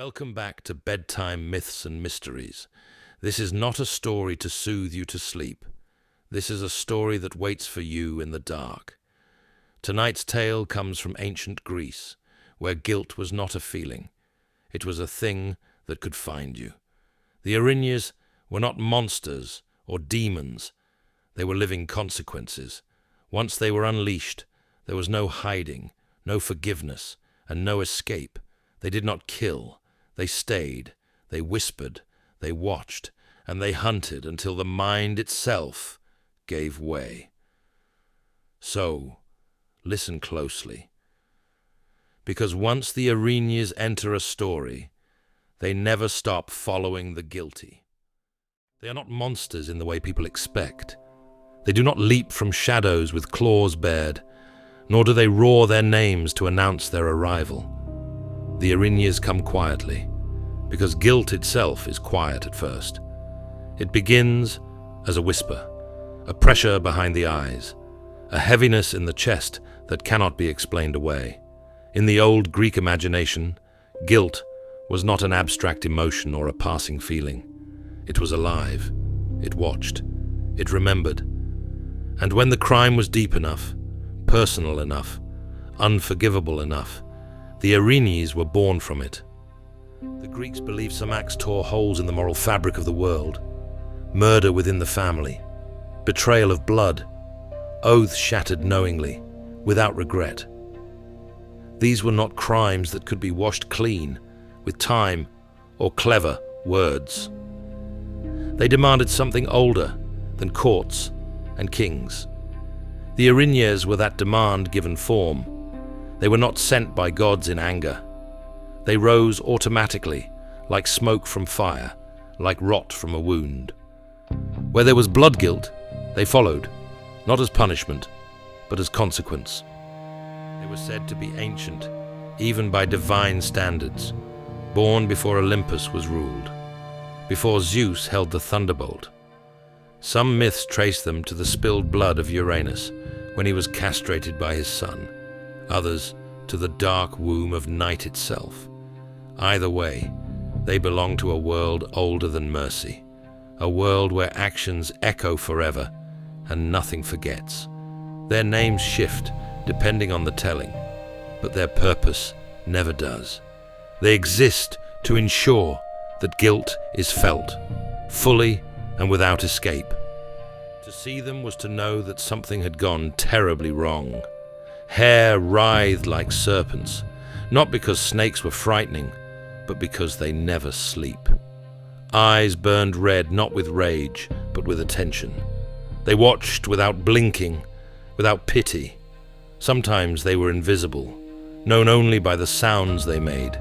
Welcome back to Bedtime Myths and Mysteries. This is not a story to soothe you to sleep. This is a story that waits for you in the dark. Tonight's tale comes from ancient Greece, where guilt was not a feeling. It was a thing that could find you. The Erinyes were not monsters or demons. They were living consequences. Once they were unleashed, there was no hiding, no forgiveness, and no escape. They did not kill. They stayed. They whispered. They watched. And they hunted until the mind itself gave way. So, listen closely. Because once the Erinyes enter a story, they never stop following the guilty. They are not monsters in the way people expect. They do not leap from shadows with claws bared, nor do they roar their names to announce their arrival. The Erinyes come quietly, because guilt itself is quiet at first. It begins as a whisper, a pressure behind the eyes, a heaviness in the chest that cannot be explained away. In the old Greek imagination, guilt was not an abstract emotion or a passing feeling. It was alive. It watched. It remembered. And when the crime was deep enough, personal enough, unforgivable enough, the Erinyes were born from it. The Greeks believed some acts tore holes in the moral fabric of the world. Murder within the family, betrayal of blood, oaths shattered knowingly, without regret. These were not crimes that could be washed clean with time or clever words. They demanded something older than courts and kings. The Erinyes were that demand given form. They were not sent by gods in anger. They rose automatically, like smoke from fire, like rot from a wound. Where there was blood guilt, they followed, not as punishment, but as consequence. They were said to be ancient, even by divine standards, born before Olympus was ruled, before Zeus held the thunderbolt. Some myths trace them to the spilled blood of Erinyes when he was castrated by his son, others to the dark womb of night itself. Either way, they belong to a world older than mercy, a world where actions echo forever and nothing forgets. Their names shift depending on the telling, but their purpose never does. They exist to ensure that guilt is felt, fully and without escape. To see them was to know that something had gone terribly wrong. Hair writhed like serpents, not because snakes were frightening, but because they never sleep. Eyes burned red not with rage, but with attention. They watched without blinking, without pity. Sometimes they were invisible, known only by the sounds they made,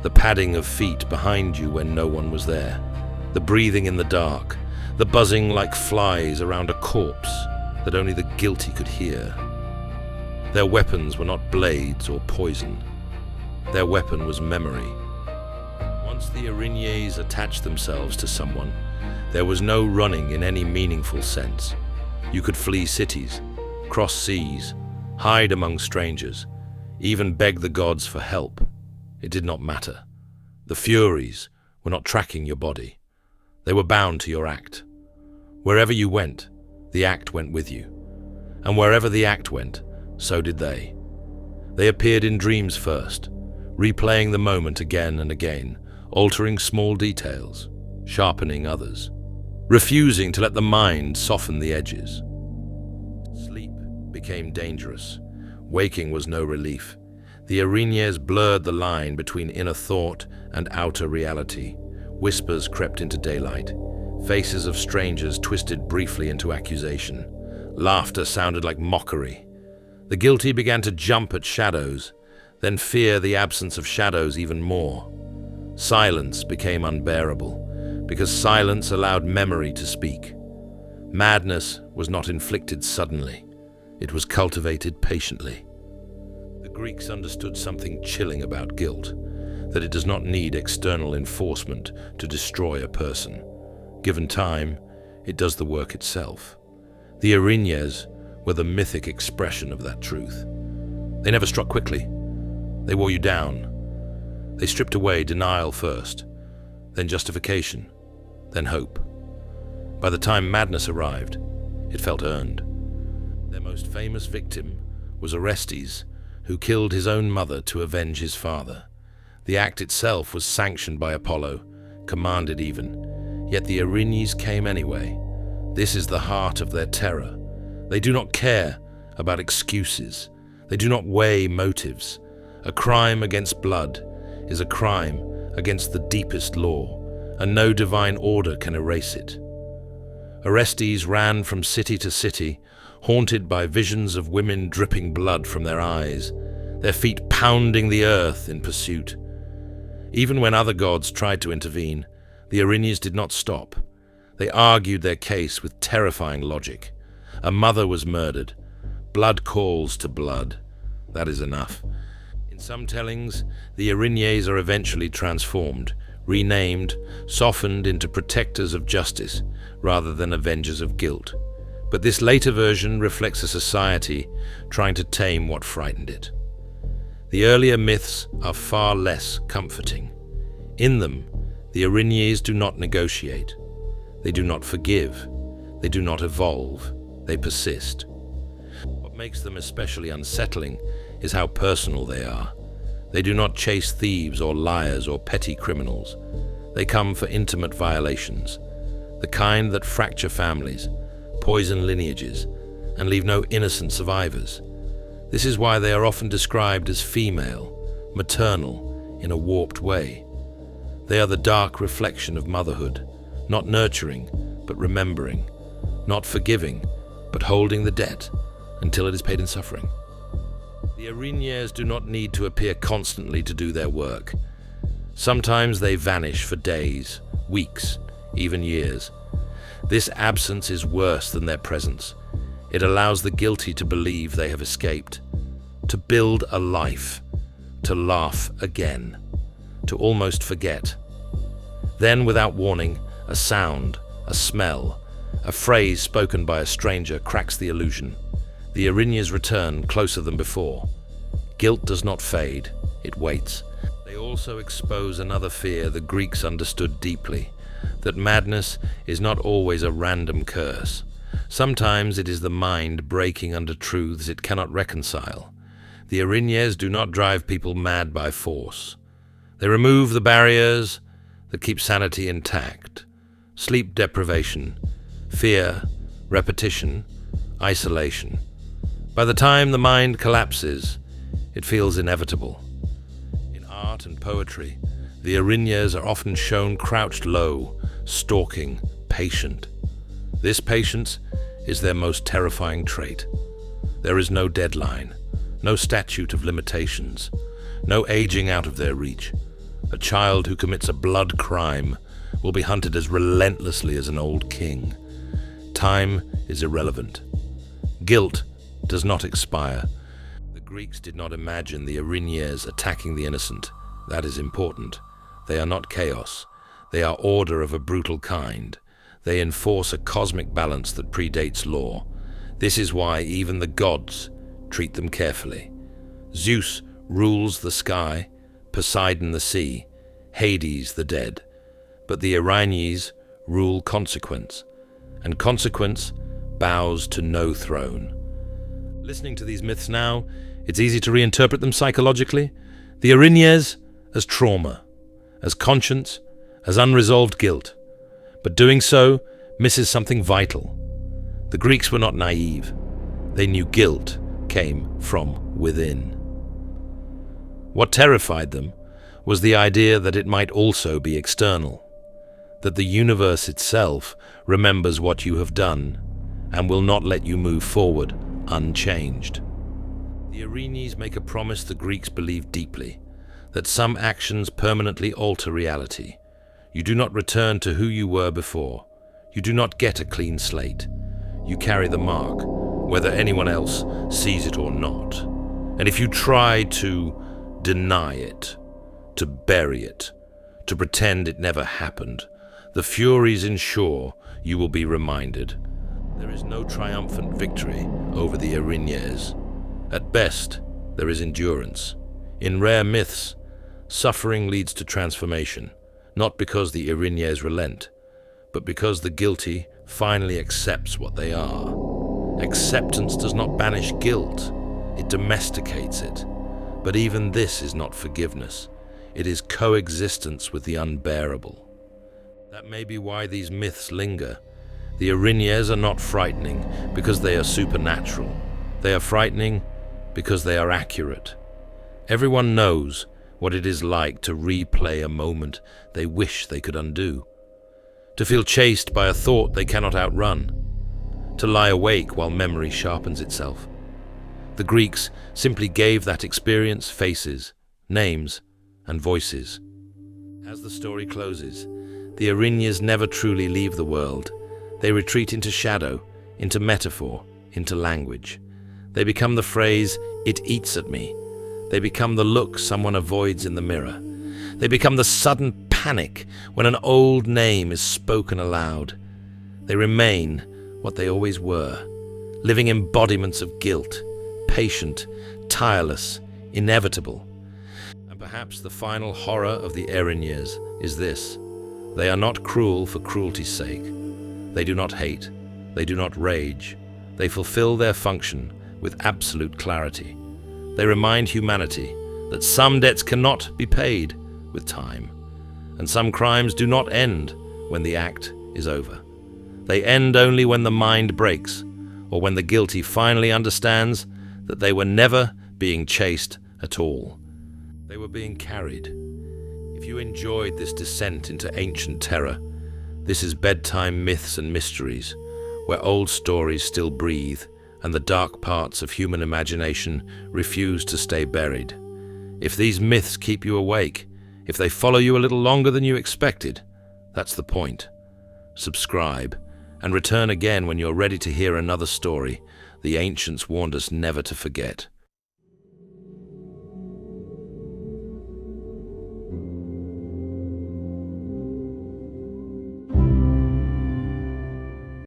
the padding of feet behind you when no one was there, the breathing in the dark, the buzzing like flies around a corpse that only the guilty could hear. Their weapons were not blades or poison. Their weapon was memory. Once the Erinyes attached themselves to someone, there was no running in any meaningful sense. You could flee cities, cross seas, hide among strangers, even beg the gods for help. It did not matter. The Furies were not tracking your body. They were bound to your act. Wherever you went, the act went with you. And wherever the act went, so did they. They appeared in dreams first, replaying the moment again and again, altering small details, sharpening others, refusing to let the mind soften the edges. Sleep became dangerous. Waking was no relief. The Erinyes blurred the line between inner thought and outer reality. Whispers crept into daylight. Faces of strangers twisted briefly into accusation. Laughter sounded like mockery. The guilty began to jump at shadows, then fear the absence of shadows even more. Silence became unbearable, because silence allowed memory to speak. Madness was not inflicted suddenly. It was cultivated patiently. The Greeks understood something chilling about guilt, that it does not need external enforcement to destroy a person. Given time, it does the work itself. The Erinyes were the mythic expression of that truth. They never struck quickly. They wore you down. They stripped away denial first, then justification, then hope. By the time madness arrived, it felt earned. Their most famous victim was Orestes, who killed his own mother to avenge his father. The act itself was sanctioned by Apollo, commanded even, yet the Erinyes came anyway. This is the heart of their terror. They do not care about excuses. They do not weigh motives. A crime against blood is a crime against the deepest law, and no divine order can erase it. Orestes ran from city to city, haunted by visions of women dripping blood from their eyes, their feet pounding the earth in pursuit. Even when other gods tried to intervene, the Erinyes did not stop. They argued their case with terrifying logic. A mother was murdered. Blood calls to blood. That is enough. In some tellings, the Erinyes are eventually transformed, renamed, softened into protectors of justice rather than avengers of guilt. But this later version reflects a society trying to tame what frightened it. The earlier myths are far less comforting. In them, the Erinyes do not negotiate. They do not forgive. They do not evolve. They persist. What makes them especially unsettling is how personal they are. They do not chase thieves or liars or petty criminals. They come for intimate violations, the kind that fracture families, poison lineages, and leave no innocent survivors. This is why they are often described as female, maternal, in a warped way. They are the dark reflection of motherhood, not nurturing, but remembering, not forgiving, but holding the debt until it is paid in suffering. The Erinyes do not need to appear constantly to do their work. Sometimes they vanish for days, weeks, even years. This absence is worse than their presence. It allows the guilty to believe they have escaped, to build a life, to laugh again, to almost forget. Then, without warning, a sound, a smell, a phrase spoken by a stranger cracks the illusion. The Erinyes return closer than before. Guilt does not fade, it waits. They also expose another fear the Greeks understood deeply, that madness is not always a random curse. Sometimes it is the mind breaking under truths it cannot reconcile. The Erinyes do not drive people mad by force. They remove the barriers that keep sanity intact. Sleep deprivation, fear, repetition, isolation. By the time the mind collapses, it feels inevitable. In art and poetry, the Erinyes are often shown crouched low, stalking, patient. This patience is their most terrifying trait. There is no deadline, no statute of limitations, no aging out of their reach. A child who commits a blood crime will be hunted as relentlessly as an old king. Time is irrelevant. Guilt does not expire. The Greeks did not imagine the Erinyes attacking the innocent. That is important. They are not chaos. They are order of a brutal kind. They enforce a cosmic balance that predates law. This is why even the gods treat them carefully. Zeus rules the sky, Poseidon the sea, Hades the dead. But the Erinyes rule consequence, and consequence bows to no throne. Listening to these myths now, it's easy to reinterpret them psychologically. The Erinyes as trauma, as conscience, as unresolved guilt. But doing so misses something vital. The Greeks were not naive. They knew guilt came from within. What terrified them was the idea that it might also be external, that the universe itself remembers what you have done and will not let you move forward unchanged. The Erinyes make a promise the Greeks believed deeply, that some actions permanently alter reality. You do not return to who you were before. You do not get a clean slate. You carry the mark, whether anyone else sees it or not. And if you try to deny it, to bury it, to pretend it never happened, the Furies ensure you will be reminded. There is no triumphant victory over the Erinyes. At best, there is endurance. In rare myths, Suffering leads to transformation, not because the Erinyes relent, but because the guilty finally accepts what they are. Acceptance does not banish guilt, it domesticates it. But even this is not forgiveness. It is coexistence with the unbearable. That may be why these myths linger. The Erinyes are not frightening because they are supernatural. They are frightening because they are accurate. Everyone knows what it is like to replay a moment they wish they could undo, to feel chased by a thought they cannot outrun, to lie awake while memory sharpens itself. The Greeks simply gave that experience faces, names, and voices. As the story closes, the Erinyes never truly leave the world. They retreat into shadow, into metaphor, into language. They become the phrase, "It eats at me." They become the look someone avoids in the mirror. They become the sudden panic when an old name is spoken aloud. They remain what they always were, living embodiments of guilt, patient, tireless, inevitable. And perhaps the final horror of the Erinyes is this: they are not cruel for cruelty's sake. They do not hate. They do not rage. They fulfill their function with absolute clarity. They remind humanity that some debts cannot be paid with time, and some crimes do not end when the act is over. They end only when the mind breaks, or when the guilty finally understands that they were never being chased at all. They were being carried. If you enjoyed this descent into ancient terror, this is Bedtime Myths and Mysteries, where old stories still breathe and the dark parts of human imagination refuse to stay buried. If these myths keep you awake, if they follow you a little longer than you expected, that's the point. Subscribe, and return again when you're ready to hear another story the ancients warned us never to forget.